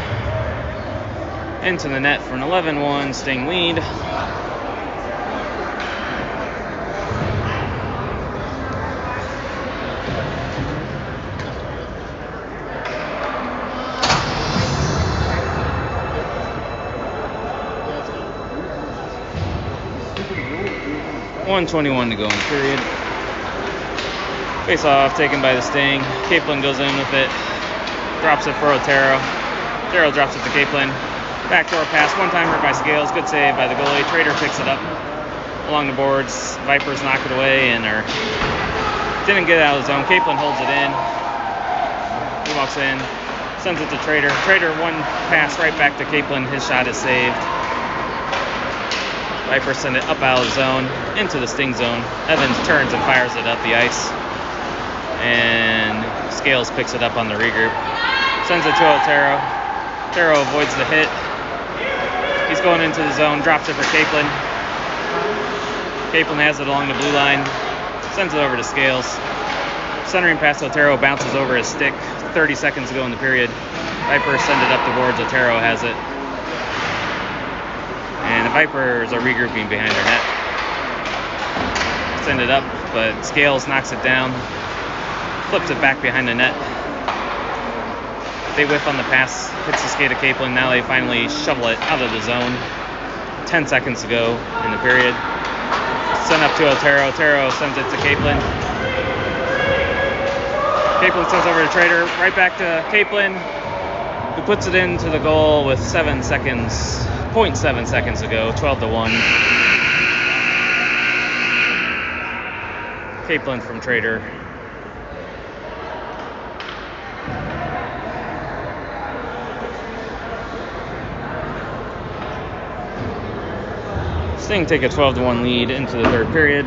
Into the net for an 11-1 Sting lead. .121 to go in the period. Face off taken by the Sting. Capelin goes in with it. Drops it for Otero. Otero drops it to Capelin. Backdoor pass, one-timer by Scales. Good save by the goalie. Trader picks it up along the boards. Vipers knock it away and didn't get it out of the zone. Capelin holds it in. He walks in, sends it to Trader. Trader one pass right back to Capelin. His shot is saved. Vipers send it up out of the zone into the Sting zone. Evans turns and fires it up the ice. And Scales picks it up on the regroup. Sends it to Otero. Otero avoids the hit. He's going into the zone, drops it for Capelin. Capelin has it along the blue line, sends it over to Scales. Centering past Otero, bounces over his stick. 30 seconds to go in the period. Vipers send it up the boards. Otero has it. And the Vipers are regrouping behind their net. Send it up, but Scales knocks it down. Flips it back behind the net. They whiff on the pass, hits the skate of Capelin. Now they finally shovel it out of the zone. 10 seconds to go in the period. Send up to Otero. Otero sends it to Capelin. Capelin sends over to Trader. Right back to Capelin, who puts it into the goal with 7 seconds, 0.7 seconds to go. 12-1. Capelin from Trader. Sting take a 12-1 lead into the third period.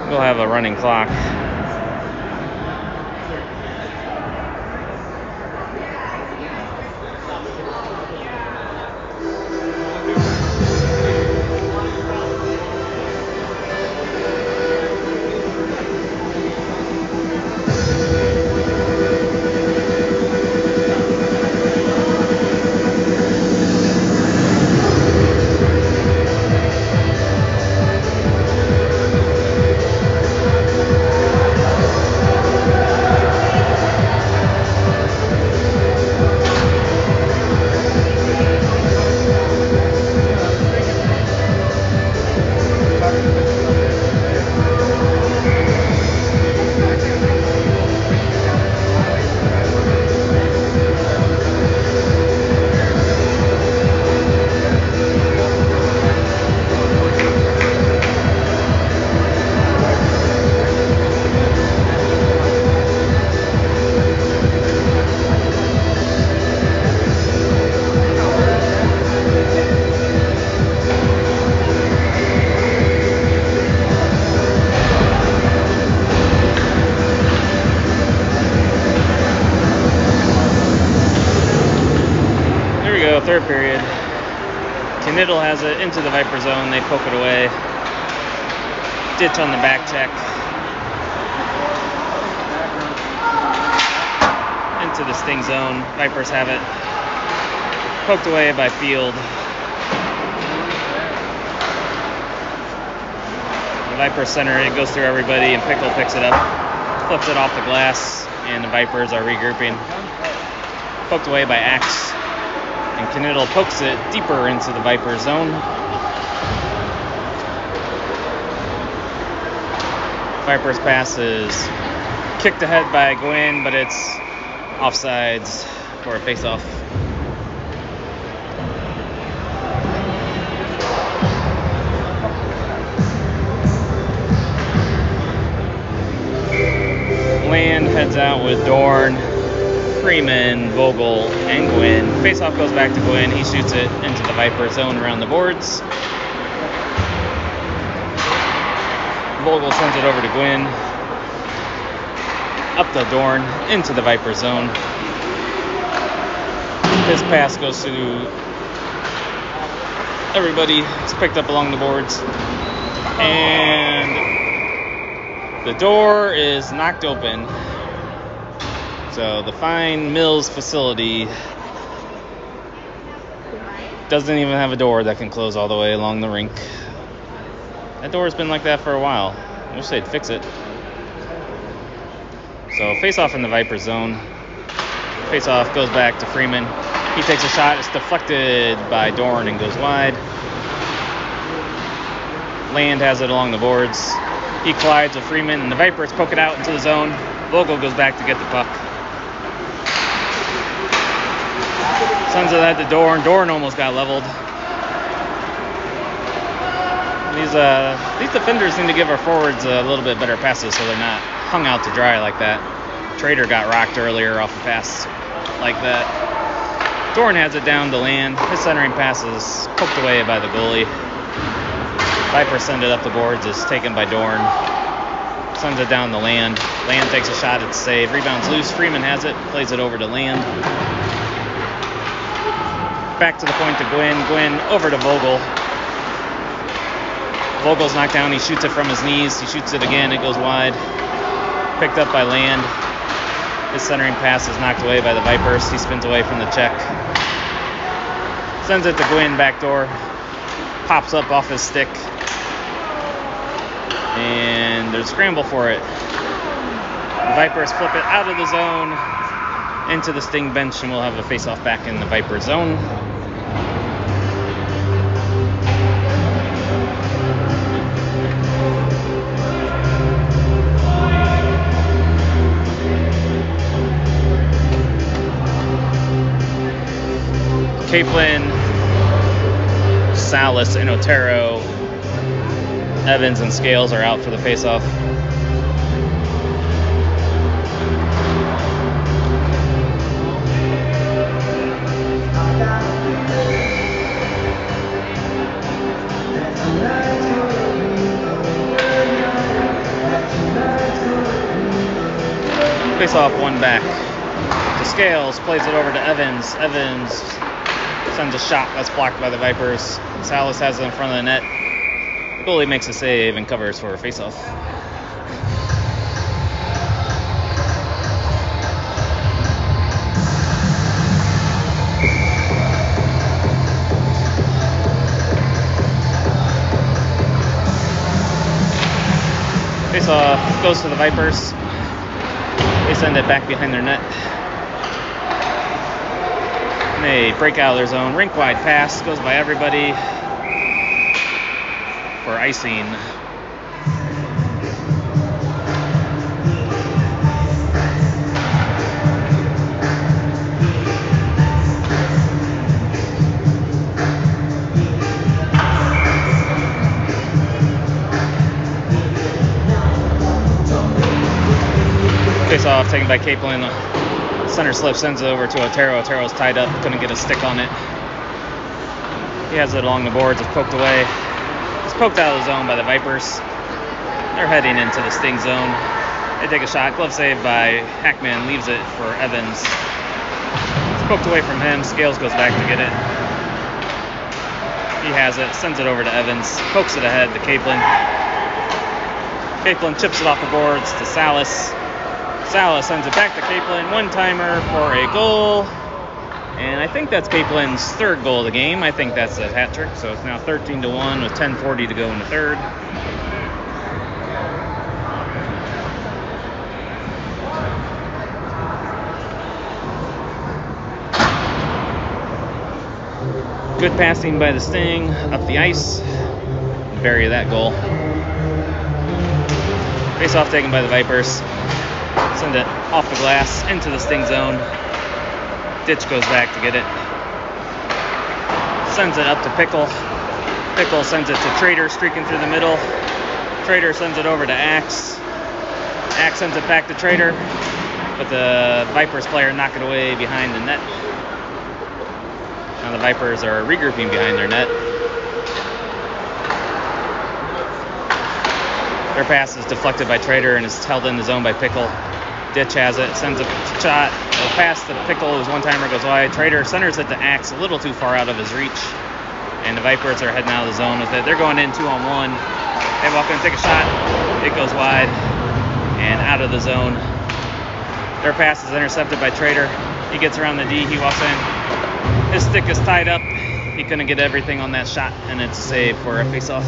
We'll have a running clock. has it into the Viper zone. They poke it away. Ditch on the back check. Into the Sting zone. Vipers have it. Poked away by Field. The Viper center, it goes through everybody, and Pickle picks it up, flips it off the glass, and the Vipers are regrouping. Poked away by Axe, and Knittel pokes it deeper into the Viper zone. Viper's pass is kicked ahead by Gwyn, but it's offsides for a face-off. Land heads out with Dorn, Freeman, Vogel, and Gwyn. Face-off goes back to Gwyn. He shoots it into the Viper zone around the boards. Vogel sends it over to Gwyn. Up to Dorn, into the Viper zone. This pass goes to everybody. It's picked up along the boards. And the door is knocked open. So the Fine Mills facility doesn't even have a door that can close all the way along the rink. That door's been like that for a while. I wish they'd fix it. So face-off in the Viper zone. Face-off goes back to Freeman. He takes a shot. It's deflected by Dorn and goes wide. Land has it along the boards. He collides with Freeman, and the Vipers poke it out into the zone. Vogel goes back to get the puck. Sends it at the Dorn. Dorn almost got leveled. These defenders need to give our forwards a little bit better passes so they're not hung out to dry like that. Trader got rocked earlier off a pass like that. Dorn has it down to Land. His centering pass is poked away by the goalie. Viper send it up the boards. It's taken by Dorn. Sends it down to Land. Land takes a shot. It's saved. Rebounds loose. Freeman has it. Plays it over to Land. Back to the point to Gwyn. Gwyn over to Vogel. Vogel's knocked down. He shoots it from his knees. He shoots it again. It goes wide. Picked up by Land. His centering pass is knocked away by the Vipers. He spins away from the check. Sends it to Gwyn. Backdoor. Pops up off his stick. And there's a scramble for it. The Vipers flip it out of the zone into the Sting bench, and we'll have a face-off back in the Viper zone. Kaplan, Salas, and Otero, Evans, and Scales are out for the face-off. Face-off, one back to Scales, plays it over to Evans. Evans sends a shot that's blocked by the Vipers. Salas has it in front of the net. The goalie makes a save and covers for a face-off. Face-off goes to the Vipers. They send it back behind their net. And they break out of their zone. Rink-wide pass goes by everybody for icing. Face off taken by Kaplan. Center slip sends it over to Otero. Otero's tied up, couldn't get a stick on it. He has it along the boards. It's poked away. It's poked out of the zone by the Vipers. They're heading into the Sting zone. They take a shot. Glove save by Hackman. Leaves it for Evans. It's poked away from him. Scales goes back to get it. He has it, sends it over to Evans, pokes it ahead to Capelin. Capelin chips it off the boards to Salas. Salas sends it back to Capelin, one-timer for a goal. And I think that's Capelin's third goal of the game. I think that's a hat trick, so it's now 13-1 with 10:40 to go in the third. Good passing by the Sting, up the ice, bury that goal. Face off taken by the Vipers. Send it off the glass into the Sting zone. Ditch goes back to get it. Sends it up to Pickle. Pickle sends it to Trader, streaking through the middle. Trader sends it over to Axe. Axe sends it back to Trader, but the Vipers player knocked it away behind the net. Now the Vipers are regrouping behind their net. Their pass is deflected by Trader and is held in the zone by Pickle. Ditch has it, sends a shot. A pass to Pickle, his one-timer goes wide. Trader centers it to Axe, a little too far out of his reach. And the Vipers are heading out of the zone with it. They're going in 2-on-1. They walk in, take a shot. It goes wide and out of the zone. Their pass is intercepted by Trader. He gets around the D, he walks in. His stick is tied up. He couldn't get everything on that shot, and it's a save for a face-off.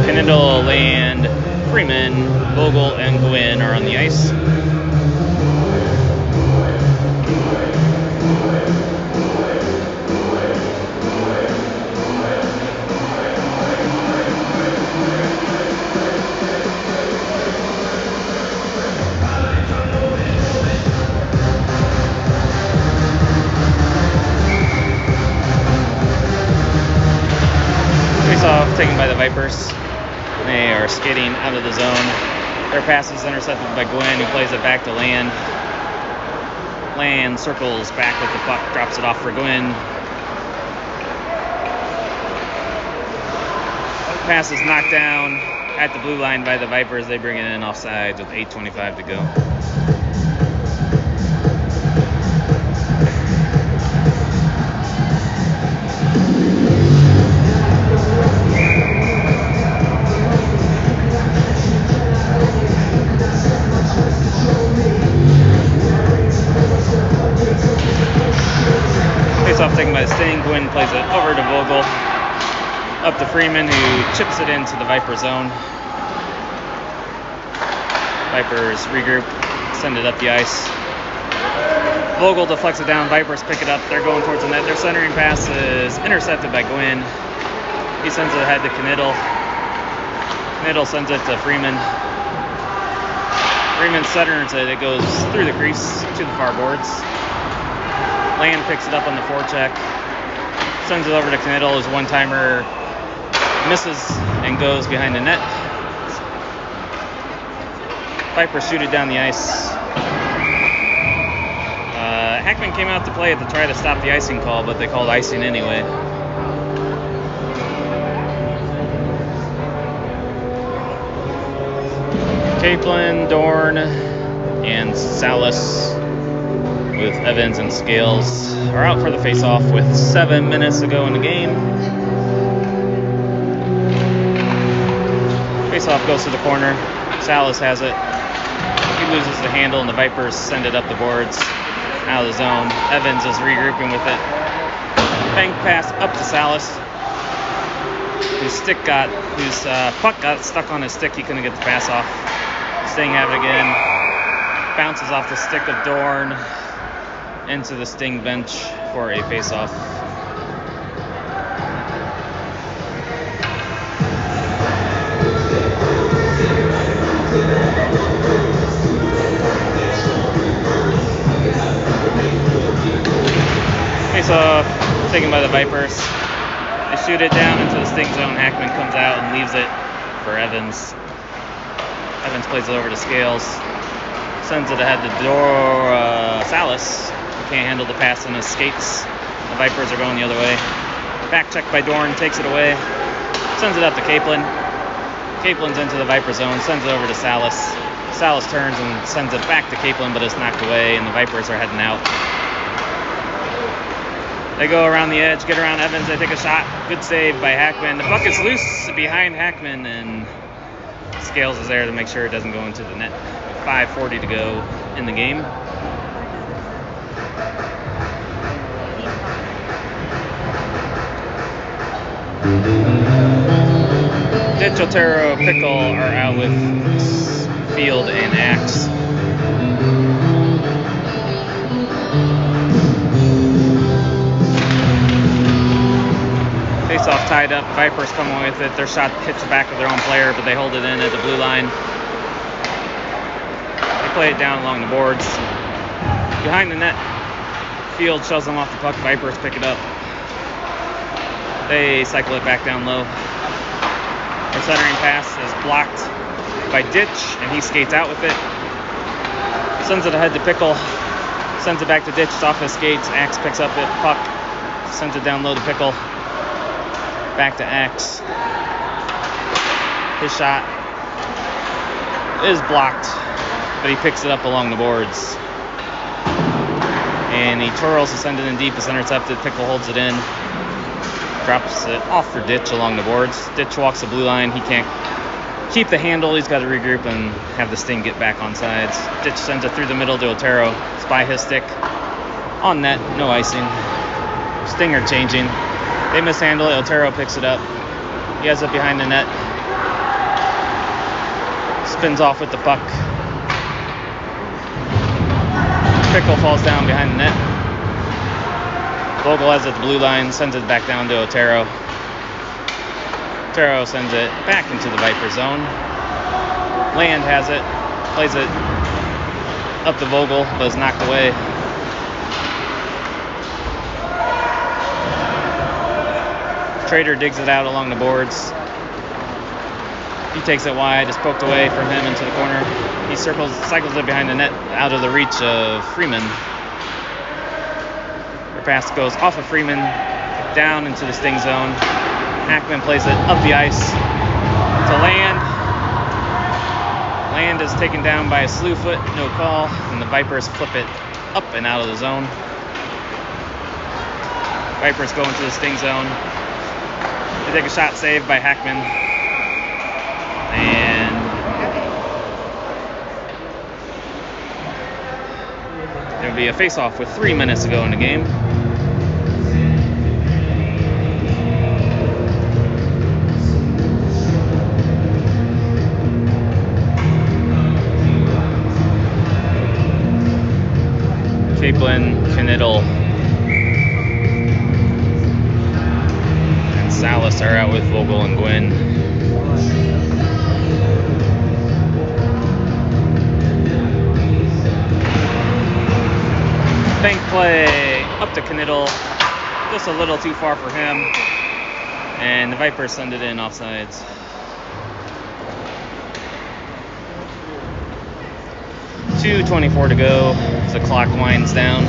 Kendall, Land, Freeman, Vogel, and Gwynn are on the ice. Face-off taken by the Vipers. They are skating out of the zone. Their pass is intercepted by Gwynn, who plays it back to Land. Land circles back with the puck, drops it off for Gwynn. Pass is knocked down at the blue line by the Vipers. They bring it in offsides with 8:25 to go. Face-off taken by the Sting. Gwynn plays it over to Vogel. Up to Freeman, who chips it into the Viper zone. Vipers regroup, send it up the ice. Vogel deflects it down. Vipers pick it up. They're going towards the net. Their centering pass is intercepted by Gwynn. He sends it ahead to Knittel. Knittel sends it to Freeman. Freeman centers it. It goes through the crease to the far boards. Land picks it up on the forecheck. Sends it over to Knittel. His one-timer misses and goes behind the net. Vipers shoot it down the ice. Hackman came out to play it to try to stop the icing call, but they called icing anyway. Capelin, Dorn, and Salas with Evans and Scales are out for the face-off with 7 minutes to go in the game. Face-off goes to the corner. Salas has it. He loses the handle, and the Vipers send it up the boards out of the zone. Evans is regrouping with it. Bank pass up to Salas, whose puck got stuck on his stick. He couldn't get the pass off. Sting have it again. Bounces off the stick of Dorn into the Sting bench for a face-off. Face-off taken by the Vipers. They shoot it down into the Sting zone. Hackman comes out and leaves it for Evans. Evans plays it over to Scales. Sends it ahead to Salas. Can't handle the pass in his skates. The Vipers are going the other way. Back check by Dorn, takes it away. Sends it up to Capelin. Caplin's into the Viper zone, sends it over to Salas. Salas turns and sends it back to Caplin, but it's knocked away, and the Vipers are heading out. They go around the edge, get around Evans, they take a shot. Good save by Hackman. The puck is loose behind Hackman, and Scales is there to make sure it doesn't go into the net. 5:40 to go in the game. Ditch, Otero, Pickle are out with Field and Axe. Face-off tied up. Vipers come away with it. Their shot hits the back of their own player, but they hold it in at the blue line. They play it down along the boards. Behind the net, Field shoves them off the puck. Vipers pick it up. They cycle it back down low. Their centering pass is blocked by Ditch, and he skates out with it. Sends it ahead to Pickle. Sends it back to Ditch. It's off his skates. Axe picks up it. Puck. Sends it down low to Pickle. Back to Axe. His shot is blocked, but he picks it up along the boards. And he twirls to send it in deep. It's intercepted. Pickle holds it in. Drops it off for Ditch along the boards. Ditch walks the blue line. He can't keep the handle. He's got to regroup and have the Sting get back on sides. Ditch sends it through the middle to Otero. It's by his stick. On net, no icing. Stinger changing. They mishandle it. Otero picks it up. He has it behind the net. Spins off with the puck. Pickle falls down behind the net. Vogel has it at the blue line, sends it back down to Otero. Otero sends it back into the Viper zone. Land has it, plays it up to Vogel, but is knocked away. Trader digs it out along the boards. He takes it wide, it's poked away from him into the corner. He cycles it behind the net, out of the reach of Freeman. Their pass goes off of Freeman, down into the Sting zone. Hackman plays it up the ice to Land. Land is taken down by a slew foot, no call, and the Vipers flip it up and out of the zone. Vipers go into the Sting zone. They take a shot saved by Hackman. And there will be a face-off with 3 minutes to go in the game. Caplin, Kniddle, and Salas are out with Vogel and Gwynn. Bank play up to Kniddle, just a little too far for him, and the Vipers send it in offsides. .2:24 to go as the clock winds down.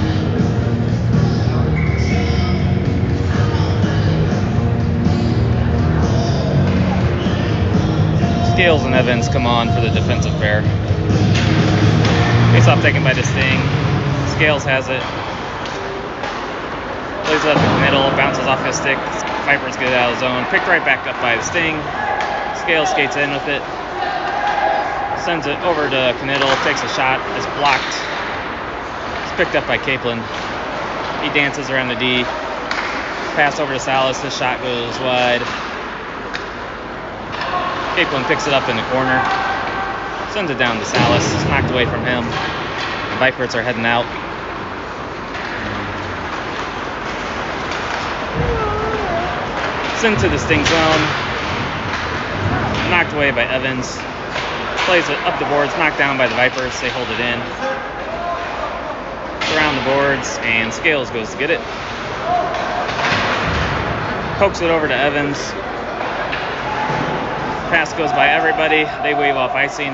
Scales and Evans come on for the defensive pair. Face-off taken by the Sting. Scales has it. Plays it up the middle, bounces off his stick. Vipers get it out of the zone. Picked right back up by the Sting. Scales skates in with it. Sends it over to Kniddle, takes a shot, it's blocked. It's picked up by Caplin. He dances around the D. Pass over to Salas, his shot goes wide. Caplin picks it up in the corner. Sends it down to Salas, it's knocked away from him. The Vipers are heading out. It's into the Sting zone. Knocked away by Evans. Plays it up the boards, knocked down by the Vipers. They hold it in. Around the boards, and Scales goes to get it. Pokes it over to Evans. Pass goes by everybody. They wave off icing.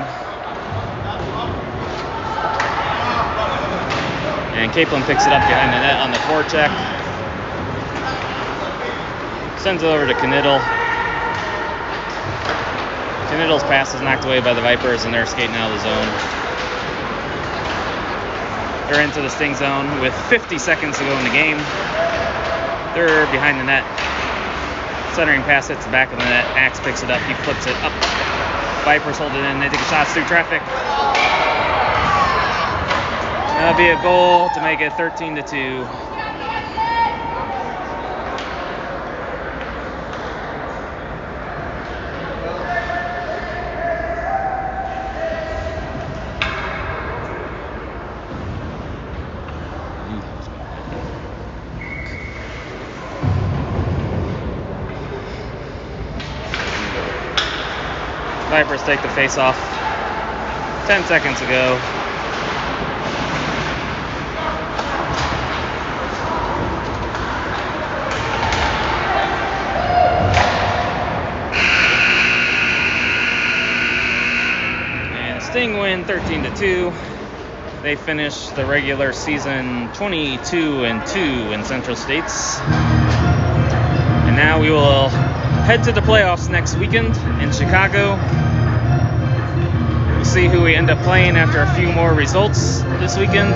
And Caplin picks it up behind the net on the forecheck. Sends it over to Kniddle. Caniddle's pass is knocked away by the Vipers, and they're skating out of the zone. They're into the sting zone with 50 seconds to go in the game. They're behind the net. Centering pass hits the back of the net. Axe picks it up. He flips it up. Vipers hold it in. They take shots through traffic. That'll be a goal to make it 13-2. Vipers take the face off. 10 seconds to go. And Sting win 13-2. They finish the regular season 22-2 in Central States. And now we will head to the playoffs next weekend in Chicago. We'll see who we end up playing after a few more results this weekend.